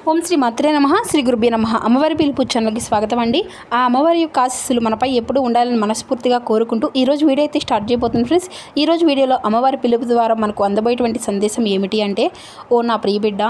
ఓం శ్రీ మాత్రే నమః. శ్రీ గురుభ్యో నమః. అమ్మవారి పిలుపు ఛానల్కి స్వాగతం అండి. ఆ అమ్మవారి యొక్క ఆశీస్సులు మనపై ఎప్పుడూ ఉండాలని మనస్ఫూర్తిగా కోరుకుంటూ ఈరోజు వీడియో అయితే స్టార్ట్ చేయబోతుంది ఫ్రెండ్స్. ఈరోజు వీడియోలో అమ్మవారి పిలుపు ద్వారా మనకు అందబోయేటువంటి సందేశం ఏమిటి అంటే, ఓ నా ప్రియ బిడ్డ,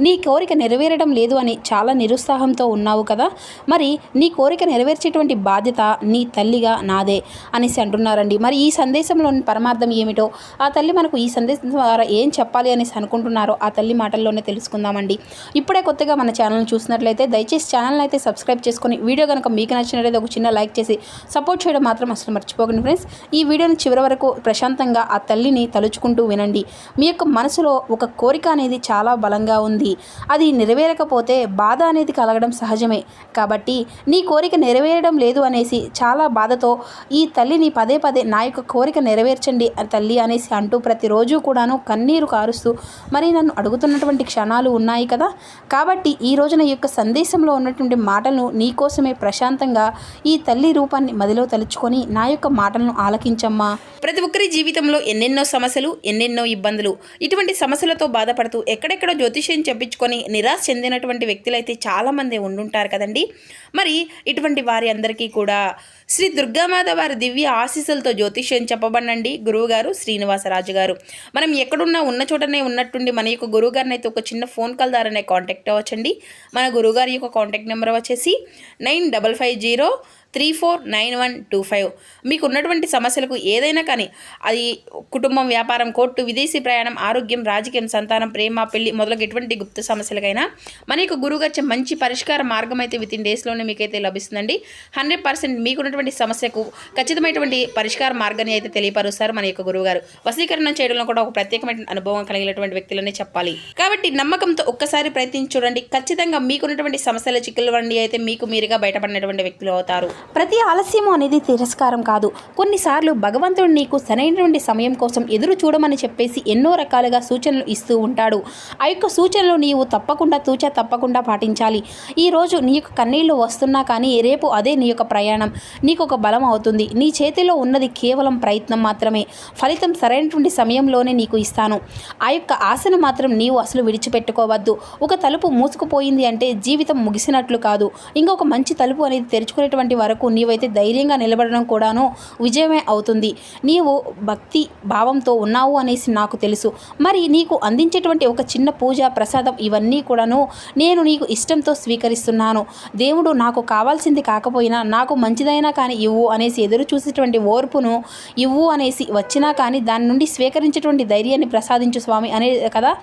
నీ కోరిక నెరవేరడం లేదు అని చాలా నిరుత్సాహంతో ఉన్నావు కదా, మరి నీ కోరిక నెరవేర్చేటువంటి బాధ్యత నీ తల్లిగా నాదే అనేసి అంటున్నారండి. మరి ఈ సందేశంలోని పరమార్థం ఏమిటో, ఆ తల్లి మనకు ఈ సందేశం ద్వారా ఏం చెప్పాలి అనేసి అనుకుంటున్నారో ఆ తల్లి మాటల్లోనే తెలుసుకుందామండి. ఇప్పుడే కొత్తగా మన ఛానల్ని చూసినట్లయితే దయచేసి ఛానల్ని అయితే సబ్స్క్రైబ్ చేసుకొని వీడియో కనుక మీకు నచ్చినట్లయితే ఒక చిన్న లైక్ చేసి సపోర్ట్ చేయడం మాత్రం అసలు మర్చిపోకండి ఫ్రెండ్స్. ఈ వీడియోని చివరి వరకు ప్రశాంతంగా ఆ తల్లిని తలుచుకుంటూ వినండి. మీ యొక్క మనసులో ఒక కోరిక అనేది చాలా బలంగా ఉంది. అది నెరవేరకపోతే బాధ అనేది కలగడం సహజమే. కాబట్టి నీ కోరిక నెరవేరడం లేదు అనేసి చాలా బాధతో ఈ తల్లిని పదే పదే నా యొక్క కోరిక నెరవేర్చండి తల్లి అనేసి అంటూ ప్రతిరోజు కూడాను కన్నీరు కారుస్తూ మరి నన్ను అడుగుతున్నటువంటి క్షణాలు ఉన్నాయి కదా. కాబట్టి ఈ రోజున ఈ యొక్క సందేశంలో ఉన్నటువంటి మాటలను నీకోసమే ప్రశాంతంగా ఈ తల్లి రూపాన్ని మదిలో తలుచుకొని నా యొక్క మాటలను ఆలకించమ్మా. ప్రతి ఒక్కరి జీవితంలో ఎన్నెన్నో సమస్యలు, ఎన్నెన్నో ఇబ్బందులు, ఇటువంటి సమస్యలతో బాధపడుతూ ఎక్కడెక్కడో జ్యోతిష్యం చెప్పించుకొని నిరాశ చెందినటువంటి వ్యక్తులైతే చాలామంది ఉండుంటారు కదండి. మరి ఇటువంటి వారి అందరికీ కూడా శ్రీ దుర్గామాత వారి దివ్య ఆశీస్సులతో జ్యోతిష్యం చెప్పబడండి గురువుగారు శ్రీనివాసరాజు గారు. మనం ఎక్కడున్నా ఉన్న చోటనే ఉన్నట్టుండి మన యొక్క గురువుగారిని అయితే ఒక చిన్న ఫోన్ కాల్ ద్వారానే కాంటాక్ట్ అవ్వచ్చండి. మన గురువుగారి యొక్క కాంటాక్ట్ నెంబర్ వచ్చేసి 9550349125. మీకు ఉన్నటువంటి సమస్యలకు ఏదైనా కానీ, అది కుటుంబం, వ్యాపారం, కోర్టు, విదేశీ ప్రయాణం, ఆరోగ్యం, రాజకీయం, సంతానం, ప్రేమ, పెళ్లి మొదలగు ఎటువంటి గుప్త సమస్యలకైనా మన యొక్క గురువుగారి మంచి పరిష్కార మార్గం అయితే వితిన్ డేస్లోనే మీకైతే లభిస్తుందండి. 100% మీకున్నటువంటి సమస్యకు ఖచ్చితమైనటువంటి పరిష్కార మార్గాన్ని అయితే తెలియపరుస్తారు మన యొక్క గురువుగారు. వశీకరణ చేయడంలో కూడా ఒక ప్రత్యేకమైన అనుభవం కలిగినటువంటి వ్యక్తులనే చెప్పాలి. కాబట్టి నమ్మకంతో ఒక్కసారి ప్రయత్నించి చూడండి. ఖచ్చితంగా మీకున్నటువంటి సమస్యల చిక్కుల వండి అయితే మీకు మీరుగా బయటపడినటువంటి వ్యక్తులు అవుతారు. ప్రతి ఆలస్యము అనేది తిరస్కారం కాదు. కొన్నిసార్లు భగవంతుడు నీకు సరైనటువంటి సమయం కోసం ఎదురు చూడమని చెప్పేసి ఎన్నో రకాలుగా సూచనలు ఇస్తూ ఉంటాడు. ఆ యొక్క సూచనలు నీవు తప్పకుండా పాటించాలి. ఈరోజు నీ యొక్క కన్నీళ్లు వస్తున్నా కానీ రేపు అదే నీ యొక్క ప్రయాణం నీకు ఒక బలం అవుతుంది. నీ చేతిలో ఉన్నది కేవలం ప్రయత్నం మాత్రమే. ఫలితం సరైనటువంటి సమయంలోనే నీకు ఇస్తాను. ఆ యొక్క ఆశను మాత్రం నీవు అసలు విడిచిపెట్టుకోవద్దు. ఒక తలుపు మూసుకుపోయింది అంటే జీవితం ముగిసినట్లు కాదు. ఇంకొక మంచి తలుపు అనేది తెరుచుకునేటువంటి వరకు నీవైతే ధైర్యంగా నిలబడడం కూడాను విజయమే అవుతుంది. నీవు భక్తి భావంతో ఉన్నావు అనేసి నాకు తెలుసు. మరి నీకు అందించేటువంటి ఒక చిన్న పూజ, ప్రసాదం ఇవన్నీ కూడాను నేను నీకు ఇష్టంతో స్వీకరిస్తున్నాను. దేవుడు నాకు కావాల్సింది కాకపోయినా నాకు మంచిదైనా కానీ ఇవ్వు అనేసి ఎదురు చూసేటువంటి ఓర్పును ఇవ్వు అనేసి వచ్చినా కానీ దాని నుండి స్వీకరించేటువంటి ధైర్యాన్ని ప్రసాదించు స్వామి అనే కదా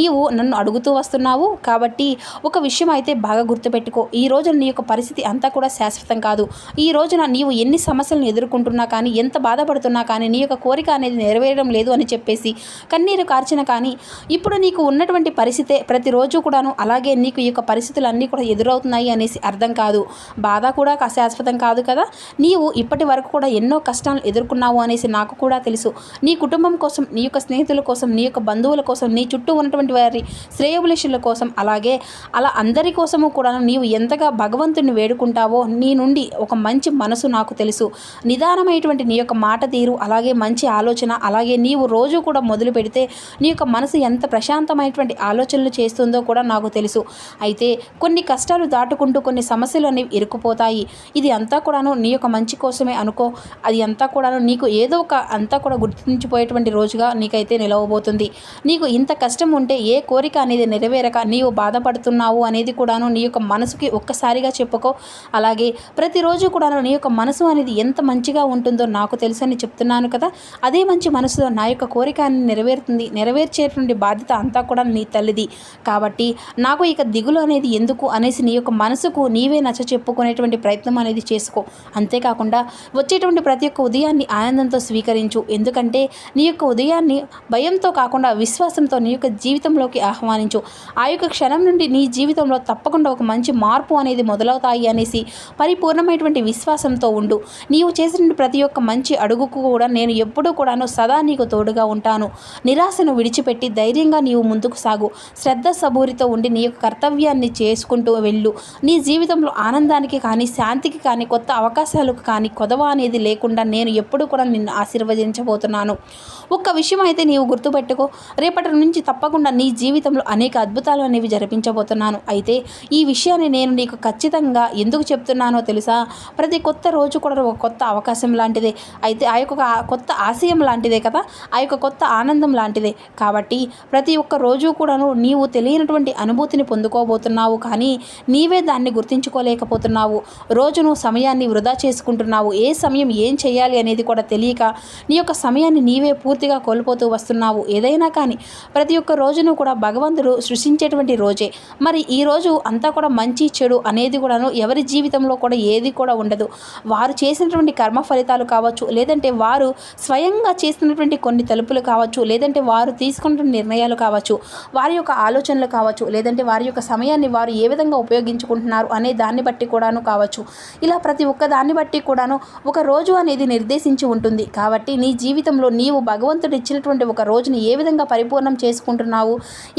నీవు నన్ను అడుగుతూ వస్తున్నావు. కాబట్టి ఒక విషయం అయితే బాగా గుర్తుపెట్టుకో. ఈ రోజు నీ యొక్క పరిస్థితి అంతా కూడా శాశ్వతం కాదు. ఈ రోజున నీవు ఎన్ని సమస్యలను ఎదుర్కొంటున్నా కానీ, ఎంత బాధపడుతున్నా కానీ, నీ యొక్క కోరిక అనేది నెరవేరడం లేదు అని చెప్పేసి కన్నీరు కార్చిన కానీ ఇప్పుడు నీకు ఉన్నటువంటి పరిస్థితే ప్రతిరోజు కూడాను అలాగే నీకు ఈ యొక్క పరిస్థితులన్నీ కూడా ఎదురవుతున్నాయి అనేసి అర్థం కాదు. బాధ కూడా శాశ్వతం కాదు కదా. నీవు ఇప్పటి వరకు కూడా ఎన్నో కష్టాలు ఎదుర్కొన్నావు అనేసి నాకు కూడా తెలుసు. నీ కుటుంబం కోసం, నీ యొక్క స్నేహితుల కోసం, నీ యొక్క బంధువుల కోసం, నీ చుట్టూ ఉన్నటువంటి వారి శ్రేయోభిలాషుల కోసం, అలాగే అలా అందరి కోసము కూడా నీవు ఎంతగా భగవంతుని వేడుకుంటావో నీ నుండి ఒక మంచి మనసు నాకు తెలుసు. నిదానమైనటువంటి నీ యొక్క మాట తీరు, అలాగే మంచి ఆలోచన, అలాగే నీవు రోజు కూడా మొదలు పెడితే నీ యొక్క మనసు ఎంత ప్రశాంతమైనటువంటి ఆలోచనలు చేస్తుందో కూడా నాకు తెలుసు. అయితే కొన్ని కష్టాలు దాటుకుంటూ కొన్ని సమస్యలు అనేవి ఇరుక్కుపోతాయి. ఇది అంతా కూడాను నీ యొక్క మంచి కోసమే అనుకో. అది అంతా కూడాను నీకు ఏదో ఒక అంతా కూడా గుర్తించిపోయేటువంటి రోజుగా నీకైతే నిలవబోతుంది. నీకు ఇంత కష్టం ఉంటే ఏ కోరిక అనేది నెరవేరక నీవు బాధపడుతున్నావు అనేది కూడాను నీ యొక్క మనసుకి ఒక్కసారిగా చెప్పుకో. అలాగే ప్రతిరోజు కూడా నీ యొక్క మనసు అనేది ఎంత మంచిగా ఉంటుందో నాకు తెలుసని చెప్తున్నాను కదా. అదే మంచి మనసులో నా యొక్క కోరిక అనేది నెరవేర్చేటువంటి బాధ్యత అంతా కూడా నీ తల్లిది. కాబట్టి నాకు ఇక దిగులు అనేది ఎందుకు అనేసి నీ యొక్క మనసుకు నీవే నచ్చ చెప్పుకునేటువంటి ప్రయత్నం అనేది చేసుకో. అంతేకాకుండా వచ్చేటువంటి ప్రతి ఒక్క ఉదయాన్ని ఆనందంతో స్వీకరించు. ఎందుకంటే నీ యొక్క ఉదయాన్ని భయంతో కాకుండా విశ్వాసంతో నీ యొక్క జీవితంలోకి ఆహ్వానించు. ఆ యొక్క క్షణం నుండి నీ జీవితంలో తప్పకుండా ఒక మంచి మార్పు అనేది మొదలవుతాయి అనేసి పరిపూర్ణమైన అనేటువంటి విశ్వాసంతో ఉండు. నీవు చేసిన ప్రతి ఒక్క మంచి అడుగుకు కూడా నేను ఎప్పుడూ కూడాను సదా నీకు తోడుగా ఉంటాను. నిరాశను విడిచిపెట్టి ధైర్యంగా నీవు ముందుకు సాగు. శ్రద్ధ సబూరితో ఉండి నీ యొక్క కర్తవ్యాన్ని చేసుకుంటూ వెళ్ళు. నీ జీవితంలో ఆనందానికి కానీ, శాంతికి కానీ, కొత్త అవకాశాలకు కానీ కొదవ అనేది లేకుండా నేను ఎప్పుడు కూడా నిన్ను ఆశీర్వదించబోతున్నాను. ఒక్క విషయం అయితే నీవు గుర్తుపెట్టుకో, రేపటి నుంచి తప్పకుండా నీ జీవితంలో అనేక అద్భుతాలు అనేవి జరిపించబోతున్నాను. అయితే ఈ విషయాన్ని నేను నీకు ఖచ్చితంగా ఎందుకు చెప్తున్నానో తెలుసా? ప్రతి కొత్త రోజు కూడా ఒక కొత్త అవకాశం లాంటిదే. అయితే ఆ యొక్క కొత్త ఆశయం లాంటిదే కదా, ఆ యొక్క కొత్త ఆనందం లాంటిదే. కాబట్టి ప్రతి ఒక్క రోజు కూడాను నీవు తెలియనటువంటి అనుభూతిని పొందుకోబోతున్నావు, కానీ నీవే దాన్ని గుర్తించుకోలేకపోతున్నావు. రోజును సమయాన్ని వృధా చేసుకుంటున్నావు. ఏ సమయం ఏం చేయాలి అనేది కూడా తెలియక నీ యొక్క సమయాన్ని నీవే పూర్తిగా కోల్పోతూ వస్తున్నావు. ఏదైనా కానీ ప్రతి ఒక్క రోజును కూడా భగవంతుడు సృష్టించేటువంటి రోజే. మరి ఈ రోజు అంతా కూడా మంచి చెడు అనేది కూడాను ఎవరి జీవితంలో కూడా ఏది కూడా ఉండదు. వారు చేసినటువంటి కర్మ ఫలితాలు కావచ్చు, లేదంటే వారు స్వయంగా చేసినటువంటి కొన్ని తలుపులు కావచ్చు, లేదంటే వారు తీసుకున్నటువంటి నిర్ణయాలు కావచ్చు, వారి యొక్క ఆలోచనలు కావచ్చు, లేదంటే వారి యొక్క సమయాన్ని వారు ఏ విధంగా ఉపయోగించుకుంటున్నారు అనే దాన్ని బట్టి కూడాను కావచ్చు. ఇలా ప్రతి ఒక్క దాన్ని బట్టి కూడాను ఒక రోజు అనేది నిర్దేశించి ఉంటుంది. కాబట్టి నీ జీవితంలో నీవు భగవంతుడు ఇచ్చినటువంటి ఒక రోజుని ఏ విధంగా పరిపూర్ణం చేసుకుంటున్నావు,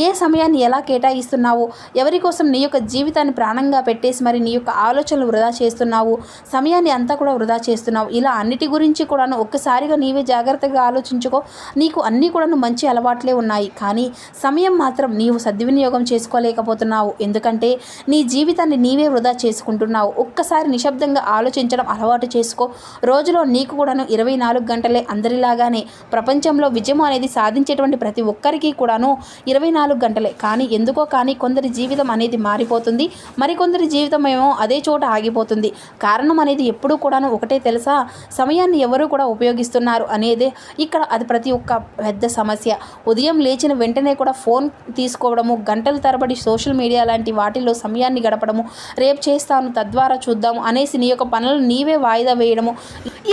ఏ సమయాన్ని ఎలా కేటాయిస్తున్నావు, ఎవరి కోసం నీ యొక్క జీవితాన్ని ప్రాణంగా పెట్టేసి మరి నీ యొక్క ఆలోచనలు వృధా చేస్తున్నావు, సమయాన్ని అంతా కూడా వృధా చేస్తున్నావు. ఇలా అన్నిటి గురించి కూడాను ఒక్కసారిగా నీవే జాగ్రత్తగా ఆలోచించుకో. నీకు అన్నీ కూడాను మంచి అలవాట్లే ఉన్నాయి, కానీ సమయం మాత్రం నీవు సద్వినియోగం చేసుకోలేకపోతున్నావు. ఎందుకంటే నీ జీవితాన్ని నీవే వృధా చేసుకుంటున్నావు. ఒక్కసారి నిశ్శబ్దంగా ఆలోచించడం అలవాటు చేసుకో. రోజులో నీకు కూడాను 24 గంటలే. అందరిలాగానే ప్రపంచంలో విజయం అనేది సాధించేటువంటి ప్రతి ఒక్కరికి కూడాను 24 గంటలే. కానీ ఎందుకో కానీ కొందరి జీవితం అనేది మారిపోతుంది, మరికొందరి జీవితం ఏమో అదే చోట ఆగిపోతుంది. కారణం అనేది ఎప్పుడూ కూడాను ఒకటే తెలుసా? సమయాన్ని ఎవరు కూడా ఉపయోగిస్తున్నారు అనేదే ఇక్కడ అది ప్రతి ఒక్క పెద్ద సమస్య. ఉదయం లేచిన వెంటనే కూడా ఫోన్ తీసుకోవడము, గంటల తరబడి సోషల్ మీడియా లాంటి వాటిల్లో సమయాన్ని గడపడము, రేపు చేస్తాను తద్వారా చూద్దాము అనేసి నీ యొక్క పనులను నీవే వాయిదా వేయడము,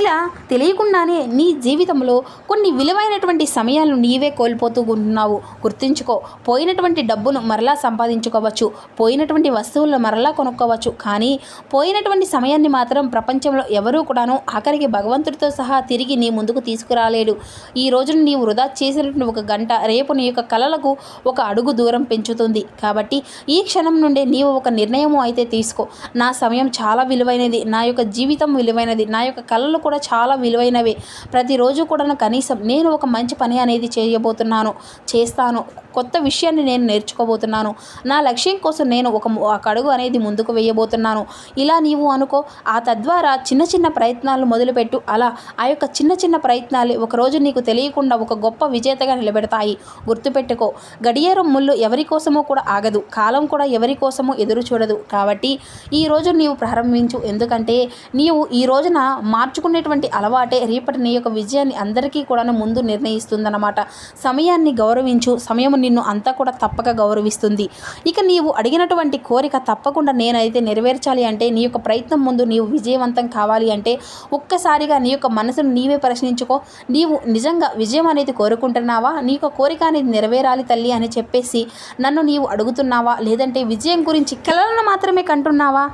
ఇలా తెలియకుండానే నీ జీవితంలో కొన్ని విలువైనటువంటి సమయాలను నీవే కోల్పోతూ ఉంటున్నావు. గుర్తుంచుకో, పోయినటువంటి డబ్బును మరలా సంపాదించుకోవచ్చు, పోయినటువంటి వస్తువులను మరలా కొనుక్కోవచ్చు, కానీ పోయినటువంటి సమయాన్ని మాత్రం ప్రపంచంలో ఎవరూ కూడాను ఆఖరికి భగవంతుడితో సహా తిరిగి నీ ముందుకు తీసుకురాలేడు. ఈ రోజును నీవు వృధా చేసినటువంటి ఒక గంట రేపు నీ యొక్క కలలకు ఒక అడుగు దూరం పెంచుతుంది. కాబట్టి ఈ క్షణం నుండే నీవు ఒక నిర్ణయం అయితే తీసుకో. నా సమయం చాలా విలువైనది, నా యొక్క జీవితం విలువైనది, నా యొక్క కళలు కూడా చాలా విలువైనవే. ప్రతిరోజు కూడా కనీసం నేను ఒక మంచి పని అనేది చేయబోతున్నాను, చేస్తాను, కొత్త విషయాన్ని నేను నేర్చుకోబోతున్నాను, నా లక్ష్యం కోసం నేను ఒక అడుగు అనేది ముందుకు వేయబోతున్నాను. ఇలా నీవు అనుకో. ఆ తద్వారా చిన్న చిన్న ప్రయత్నాలు మొదలుపెట్టు. అలా ఆ యొక్క చిన్న చిన్న ప్రయత్నాలు ఒకరోజు నీకు తెలియకుండా ఒక గొప్ప విజేతగా నిలబెడతాయి. గుర్తుపెట్టుకో, గడియారం ముళ్ళు ఎవరి కోసమో కూడా ఆగదు, కాలం కూడా ఎవరి కోసమో ఎదురు చూడదు. కాబట్టి ఈరోజు నీవు ప్రారంభించు. ఎందుకంటే నీవు ఈ రోజున మార్చుకునేటువంటి అలవాటే రేపటి నీ యొక్క విజయాన్ని అందరికీ కూడా ముందు నిర్ణయిస్తుందన్నమాట. సమయాన్ని గౌరవించు. సమయం నిన్ను అంతా కూడా తప్పక గౌరవిస్తుంది. ఇక నీవు అడిగినటువంటి కోరిక తప్పకుండా నేనైతే నెరవేర్చాలి అంటే, నీ యొక్క ప్రయత్నం ముందు నీవు విజయవంతం కావాలి అంటే ఒక్కసారిగా నీ యొక్క మనసును నీవే ప్రశ్నించుకో. నీవు నిజంగా విజయం అనేది కోరుకుంటున్నావా? నీ యొక్క కోరిక అనేది నెరవేరాలి తల్లి అని చెప్పేసి నన్ను నీవు అడుగుతున్నావా? లేదంటే విజయం గురించి కలలను మాత్రమే కంటున్నావా?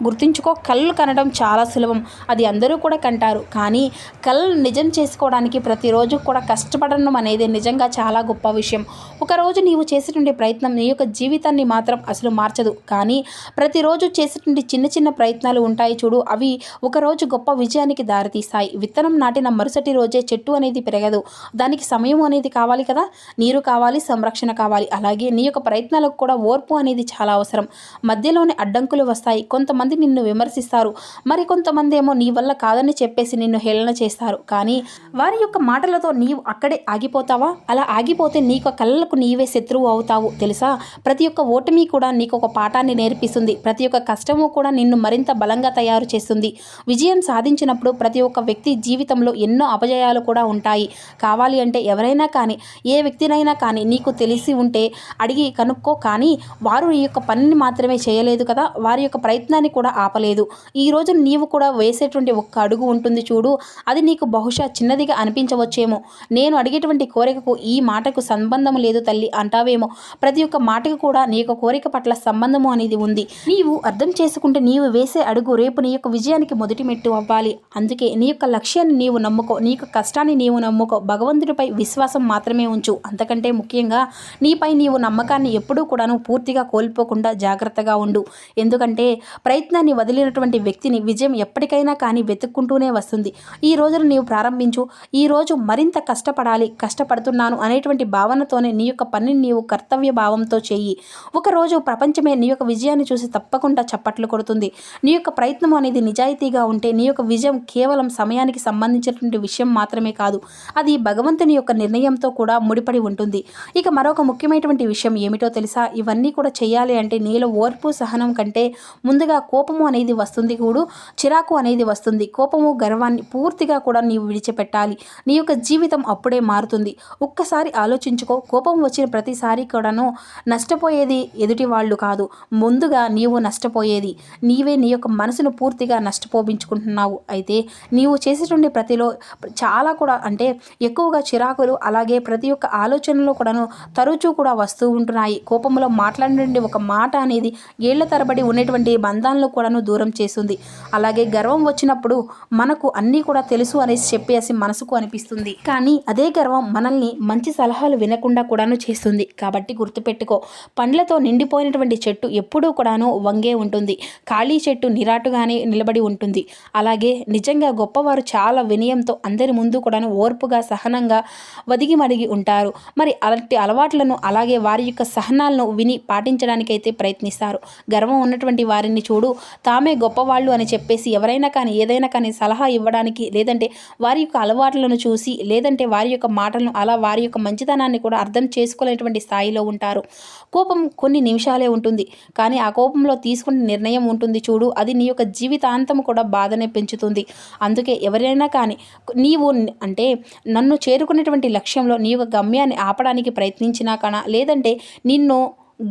గుర్తుంచుకో, కళ్ళు కనడం చాలా సులభం, అది అందరూ కూడా కంటారు. కానీ కళలు నిజం చేసుకోవడానికి ప్రతిరోజు కూడా కష్టపడడం అనేది నిజంగా చాలా గొప్ప విషయం. ఒకరోజు నీవు చేసేటువంటి ప్రయత్నం నీ యొక్క జీవితాన్ని మాత్రం అసలు మార్చదు, కానీ ప్రతిరోజు చేసేటువంటి చిన్న చిన్న ప్రయత్నాలు ఉంటాయి చూడు, అవి ఒకరోజు గొప్ప విజయానికి దారితీస్తాయి. విత్తనం నాటిన మరుసటి రోజే చెట్టు అనేది పెరగదు. దానికి సమయం అనేది కావాలి కదా, నీరు కావాలి, సంరక్షణ కావాలి. అలాగే నీ యొక్క ప్రయత్నాలకు కూడా ఓర్పు అనేది చాలా అవసరం. మధ్యలోనే అడ్డంకులు వస్తాయి. కొంతమంది నిన్ను విమర్శిస్తారు, మరి కొంతమంది ఏమో నీ వల్ల కాదని చెప్పేసి నిన్ను హేళన చేస్తారు. కానీ వారి యొక్క మాటలతో నీవు అక్కడే ఆగిపోతావా? అలా ఆగిపోతే నీకు కళ్ళకు నీవే శత్రువు అవుతావు. తెలుసా, ప్రతి ఒక్క ఓటమి కూడా నీకు ఒక పాఠాన్ని నేర్పిస్తుంది. ప్రతి ఒక్క కష్టము కూడా నిన్ను మరింత బలంగా తయారు చేస్తుంది. విజయం సాధించినప్పుడు ప్రతి ఒక్క వ్యక్తి జీవితంలో ఎన్నో అపజయాలు కూడా ఉంటాయి. కావాలి అంటే ఎవరైనా కానీ, ఏ వ్యక్తినైనా కానీ నీకు తెలిసి ఉంటే అడిగి కనుక్కో. కానీ వారు ఈ యొక్క పనిని మాత్రమే చేయలేదు కదా, వారి యొక్క ప్రయత్నాన్ని కూడా ఆపలేదు. ఈ రోజు నీవు కూడా వేసేటువంటి ఒక్క అడుగు ఉంటుంది చూడు, అది నీకు బహుశా చిన్నదిగా అనిపించవచ్చేమో. నేను అడిగేటువంటి కోరికకు ఈ మాటకు సంబంధం లేదు తల్లి అంటావేమో. ప్రతి ఒక్క మాటకు కూడా నీ యొక్క కోరిక పట్ల సంబంధము అనేది ఉంది. నీవు అర్థం చేసుకుంటే నీవు వేసే వేసే అడుగు రేపు నీ యొక్క విజయానికి మొదటి మెట్టు అవ్వాలి. అందుకే నీ యొక్క లక్ష్యాన్ని నీవు నమ్ముకో, నీ యొక్క కష్టాన్ని నీవు నమ్ముకో, భగవంతుడిపై విశ్వాసం మాత్రమే ఉంచు. అంతకంటే ముఖ్యంగా నీపై నీవు నమ్మకాన్ని ఎప్పుడూ కూడాను పూర్తిగా కోల్పోకుండా జాగ్రత్తగా ఉండు. ఎందుకంటే ప్రయత్నాన్ని వదిలినటువంటి వ్యక్తిని విజయం ఎప్పటికైనా కానీ వెతుక్కుంటూనే వస్తుంది. ఈ రోజును నీవు ప్రారంభించు. ఈ రోజు మరింత కష్టపడాలి, కష్టపడుతున్నాను అనేటువంటి భావనతోనే నీ యొక్క పనిని నీవు కర్తవ్య భావంతో చెయ్యి. ఒకరోజు ప్రపంచమే నీ యొక్క విజయాన్ని చూసి తప్పకుండా చప్పట్లు కొడుతుంది. నీ యొక్క ప్రయత్నం అనేది నిజాయితీగా ఉంటే నీ యొక్క విజయం కేవలం సమయానికి సంబంధించినటువంటి విషయం మాత్రమే కాదు, అది భగవంతుని యొక్క నిర్ణయంతో కూడా ముడిపడి ఉంటుంది. ఇక మరొక ముఖ్యమైనటువంటి విషయం ఏమిటో తెలుసా? ఇవన్నీ కూడా చేయాలి అంటే నీలో ఓర్పు సహనం కంటే ముందుగా కోపము అనేది వస్తుంది, కూడా చిరాకు అనేది వస్తుంది. కోపము గర్వాన్ని పూర్తిగా కూడా నీవు విడిచిపెట్టాలి. నీ యొక్క జీవితం అప్పుడే మారుతుంది. ఒక్కసారి ఆలోచించుకో, కోపం వచ్చిన ప్రతిసారి కూడాను నష్టపోయేది ఎదుటి వాళ్ళు కాదు, ముందుగా నీవు నష్టపోయేది నీవే. నీ యొక్క మనసును పూర్తిగా నష్టపోయించుకుంటున్నావు. అయితే నీవు చేసేటువంటి ప్రతిలో చాలా కూడా అంటే ఎక్కువగా చిరాకులు, అలాగే ప్రతి ఒక్క ఆలోచనలో కూడాను తరచూ కూడా వస్తూ ఉంటున్నాయి. కోపంలో మాట్లాడినటువంటి ఒక మాట అనేది ఏళ్ల తరబడి ఉన్నటువంటి బంధాలను కూడాను దూరం చేస్తుంది. అలాగే గర్వం వచ్చినప్పుడు మనకు అన్నీ కూడా తెలుసు అనేసి చెప్పేసి మనసుకు అనిపిస్తుంది, కానీ అదే గర్వం మనల్ని మంచి సలహాలు వినకుండా కూడాను చేస్తుంది. కాబట్టి గుర్తుపెట్టుకో, పండ్లతో నిండిపోయినటువంటి చెట్టు ఎప్పుడూ కూడాను వంగే ఉంటుంది, ఖాళీ చెట్టు నిరాటుగానే నిలబడి ఉంటుంది. అలాగే నిజంగా గొప్పవారు చాలా వినయంతో అందరి ముందు కూడాను ఓర్పుగా సహనంగా వదిగి మడిగి ఉంటారు. మరి అలాంటి అలవాట్లను అలాగే వారి యొక్క సహనాలను విని పాటించడానికైతే ప్రయత్నిస్తారు. గర్వం ఉన్నటువంటి వారిని చూడు, తామే గొప్పవాళ్ళు అని చెప్పేసి ఎవరైనా కానీ ఏదైనా కానీ సలహా ఇవ్వడానికి, లేదంటే వారి యొక్క అలవాట్లను చూసి, లేదంటే వారి యొక్క మాటలను అలా వారి యొక్క మంచితనాన్ని కూడా అర్థం చేసుకోలేనటువంటి స్థాయిలో ఉంటారు. కోపం కొన్ని నిమిషాలే ఉంటుంది, కానీ ఆ కోపంలో తీసుకునే నిర్ణయం ఉంటుంది చూడు, అది నీ యొక్క జీవితాంతం కూడా బాధనే పెంచుతుంది. అందుకే ఎవరైనా కానీ నీవు అంటే నన్ను చేరుకునేటువంటి లక్ష్యంలో నీ యొక్క గమ్యాన్ని ఆపడానికి ప్రయత్నించినా కానా, లేదంటే నిన్ను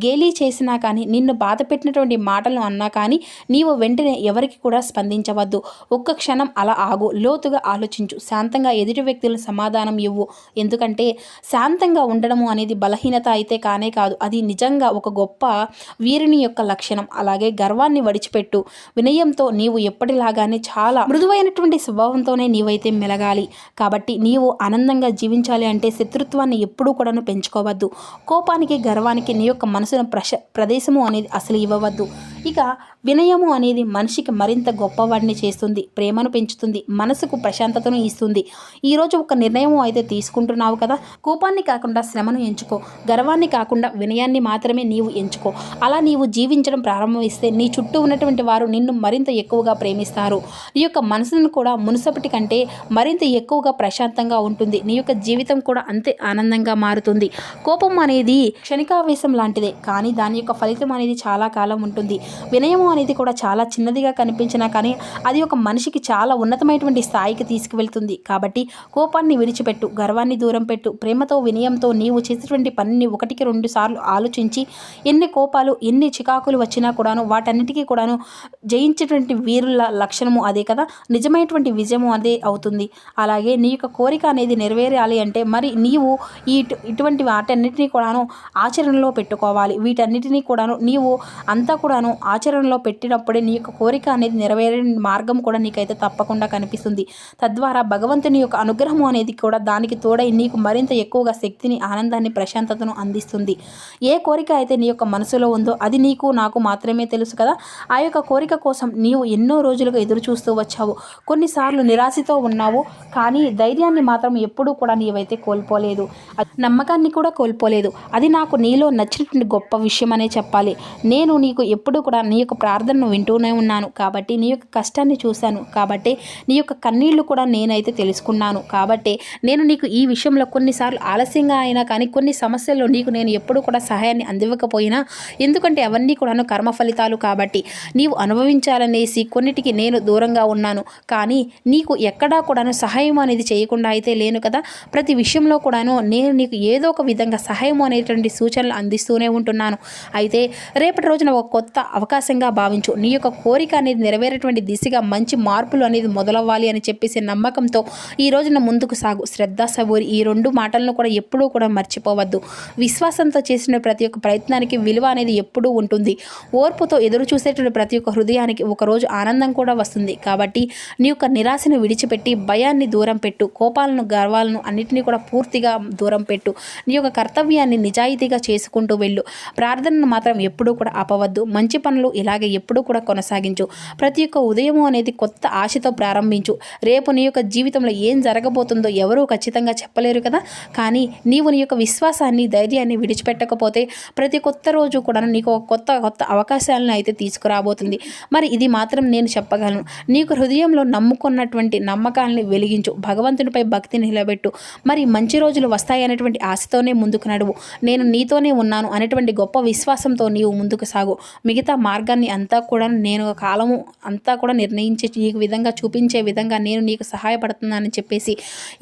గేలీ చేసినా కానీ, నిన్ను బాధ పెట్టినటువంటి మాటలు అన్నా కానీ నీవు వెంటనే ఎవరికి కూడా స్పందించవద్దు. ఒక్క క్షణం అలా ఆగు, లోతుగా ఆలోచించు, శాంతంగా ఎదుటి వ్యక్తులకు సమాధానం ఇవ్వు. ఎందుకంటే శాంతంగా ఉండడము అనేది బలహీనత అయితే కానే కాదు, అది నిజంగా ఒక గొప్ప వీరుని యొక్క లక్షణం. అలాగే గర్వాన్ని వడిచిపెట్టు. వినయంతో నీవు ఎప్పటిలాగానే చాలా మృదువైనటువంటి స్వభావంతోనే నీవైతే మెలగాలి. కాబట్టి నీవు ఆనందంగా జీవించాలి అంటే శత్రుత్వాన్ని ఎప్పుడూ కూడాను పెంచుకోవద్దు. కోపానికి గర్వానికి నీ యొక్క మనసును ప్రదేశము అనేది అసలు ఇవ్వవద్దు. ఇక వినయము అనేది మనిషికి మరింత గొప్పవాడిని చేస్తుంది, ప్రేమను పెంచుతుంది, మనసుకు ప్రశాంతతను ఇస్తుంది. ఈరోజు ఒక నిర్ణయం అయితే తీసుకుంటున్నావు కదా, కోపాన్ని కాకుండా శ్రమను ఎంచుకో, గర్వాన్ని కాకుండా వినయాన్ని మాత్రమే నీవు ఎంచుకో. అలా నీవు జీవించడం ప్రారంభిస్తే నీ చుట్టూ ఉన్నటువంటి వారు నిన్ను మరింత ఎక్కువగా ప్రేమిస్తారు. నీ యొక్క మనసును కూడా మునుసపటి కంటే మరింత ఎక్కువగా ప్రశాంతంగా ఉంటుంది. నీ యొక్క జీవితం కూడా అంతే ఆనందంగా మారుతుంది. కోపం అనేది క్షణికావేశం లాంటిదే, కానీ దాని యొక్క ఫలితం అనేది చాలా కాలం ఉంటుంది. వినయము అనేది కూడా చాలా చిన్నదిగా కనిపించినా కానీ అది ఒక మనిషికి చాలా ఉన్నతమైనటువంటి స్థాయికి తీసుకువెళ్తుంది. కాబట్టి కోపాన్ని విడిచిపెట్టు, గర్వాన్ని దూరం పెట్టు. ప్రేమతో వినయంతో నీవు చేసేటువంటి పనిని 1-2 సార్లు ఆలోచించి, ఎన్ని కోపాలు ఎన్ని చికాకులు వచ్చినా కూడాను వాటన్నిటికీ కూడాను జయించేటువంటి వీరుల లక్షణము అదే కదా, నిజమైనటువంటి విజయము అదే అవుతుంది. అలాగే నీ యొక్క కోరిక అనేది నెరవేరాలి అంటే మరి నీవు ఇటువంటి వాటన్నిటినీ కూడాను ఆచరణలో పెట్టుకోవాలి. వీటన్నిటినీ కూడాను నీవు అంతా కూడాను ఆచరణలో పెట్టినప్పుడే నీ యొక్క కోరిక అనేది నెరవేరే మార్గం కూడా నీకైతే తప్పకుండా కనిపిస్తుంది. తద్వారా భగవంతుని యొక్క అనుగ్రహం అనేది కూడా దానికి తోడై నీకు మరింత ఎక్కువగా శక్తిని, ఆనందాన్ని, ప్రశాంతతను అందిస్తుంది. ఏ కోరిక అయితే నీ యొక్క మనసులో ఉందో అది నీకు నాకు మాత్రమే తెలుసు కదా. ఆ యొక్క కోరిక కోసం నీవు ఎన్నో రోజులుగా ఎదురు చూస్తూ వచ్చావు. కొన్నిసార్లు నిరాశతో ఉన్నావు, కానీ ధైర్యాన్ని మాత్రం ఎప్పుడూ కూడా నీవైతే కోల్పోలేదు, నమ్మకాన్ని కూడా కోల్పోలేదు. అది నాకు నీలో నచ్చినటువంటి గొప్ప విషయం అనే చెప్పాలి. నేను నీకు ఎప్పుడూ కూడా నీ యొక్క ప్రార్థనను వింటూనే ఉన్నాను, కాబట్టి నీ యొక్క కష్టాన్ని చూశాను, కాబట్టి నీ యొక్క కన్నీళ్లు కూడా నేనైతే తెలుసుకున్నాను. కాబట్టి నేను నీకు ఈ విషయంలో కొన్నిసార్లు ఆలస్యంగా అయినా కానీ కొన్ని సమస్యల్లో నీకు నేను ఎప్పుడూ కూడా సహాయాన్ని అందివ్వకపోయినా, ఎందుకంటే అవన్నీ కూడాను కర్మ ఫలితాలు కాబట్టి నీవు అనుభవించాలనేసి కొన్నిటికి నేను దూరంగా ఉన్నాను. కానీ నీకు ఎక్కడా కూడాను సహాయం అనేది చేయకుండా అయితే లేను కదా. ప్రతి విషయంలో కూడాను నేను నీకు ఏదో ఒక విధంగా సహాయం అనేటువంటి సూచనలు అందిస్తూనే ఉంటున్నాను. అయితే రేపటి రోజున ఒక కొత్త అవకాశంగా భావించు. నీ యొక్క కోరిక అనేది నెరవేరేటువంటి దిశగా మంచి మార్పులు అనేది మొదలవ్వాలి అని చెప్పేసి నమ్మకంతో ఈ రోజున ముందుకు సాగు. శ్రద్ధ, సబూరి ఈ 2 మాటలను కూడా ఎప్పుడూ కూడా మర్చిపోవద్దు. విశ్వాసంతో చేసిన ప్రతి ఒక్క ప్రయత్నానికి విలువ అనేది ఎప్పుడూ ఉంటుంది. ఓర్పుతో ఎదురు చూసేటువంటి ప్రతి ఒక్క హృదయానికి ఒకరోజు ఆనందం కూడా వస్తుంది. కాబట్టి నీ యొక్క నిరాశను విడిచిపెట్టి భయాన్ని దూరం పెట్టు. కోపాలను, గర్వాలను అన్నిటినీ కూడా పూర్తిగా దూరం పెట్టు. నీ యొక్క కర్తవ్యాన్ని నిజాయితీగా చేసుకుంటూ వెళ్ళు. ప్రార్థనను మాత్రం ఎప్పుడూ కూడా ఆపవద్దు. మంచి పనులు ఇలాగే ఎప్పుడూ కూడా కొనసాగించు. ప్రతి ఒక్క ఉదయము అనేది కొత్త ఆశతో ప్రారంభించు. రేపు నీ యొక్క జీవితంలో ఏం జరగబోతుందో ఎవరూ ఖచ్చితంగా చెప్పలేరు కదా. కానీ నీవు నీ యొక్క విశ్వాసాన్ని, ధైర్యాన్ని విడిచిపెట్టకపోతే ప్రతి కొత్త రోజు కూడా నీకు కొత్త అవకాశాలను అయితే తీసుకురాబోతుంది. మరి ఇది మాత్రం నేను చెప్పగలను. నీకు హృదయంలో నమ్ముకున్నటువంటి నమ్మకాలని వెలిగించు. భగవంతునిపై భక్తిని నిలబెట్టు. మరి మంచి రోజులు వస్తాయనేటువంటి ఆశతోనే ముందుకు నడువు. నేను నీతోనే ఉన్నాను అనేటువంటి గొప్ప విశ్వాసంతో నీవు ముందుకు సాగు. మిగతా మార్గాన్ని అంతా కూడా నేను కాలము అంతా కూడా నిర్ణయించే నీకు విధంగా చూపించే విధంగా నేను నీకు సహాయపడుతున్నానని చెప్పేసి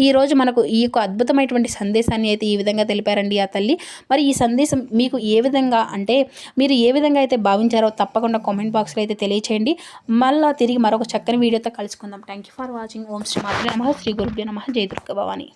ఈరోజు మనకు ఈ యొక్క అద్భుతమైనటువంటి సందేశాన్ని అయితే ఈ విధంగా తెలిపారండి ఆ తల్లి. మరి ఈ సందేశం మీకు ఏ విధంగా అంటే మీరు ఏ విధంగా అయితే భావించారో తప్పకుండా కామెంట్ బాక్స్లో అయితే తెలియచేయండి. మళ్ళీ తిరిగి మరొక చక్కని వీడియోతో కలుసుకుందాం. Thank you for watching. ఓం శ్రీ మాత్రే నమః. శ్రీ గురుభ్యో నమః. జై దుర్గా భవాని.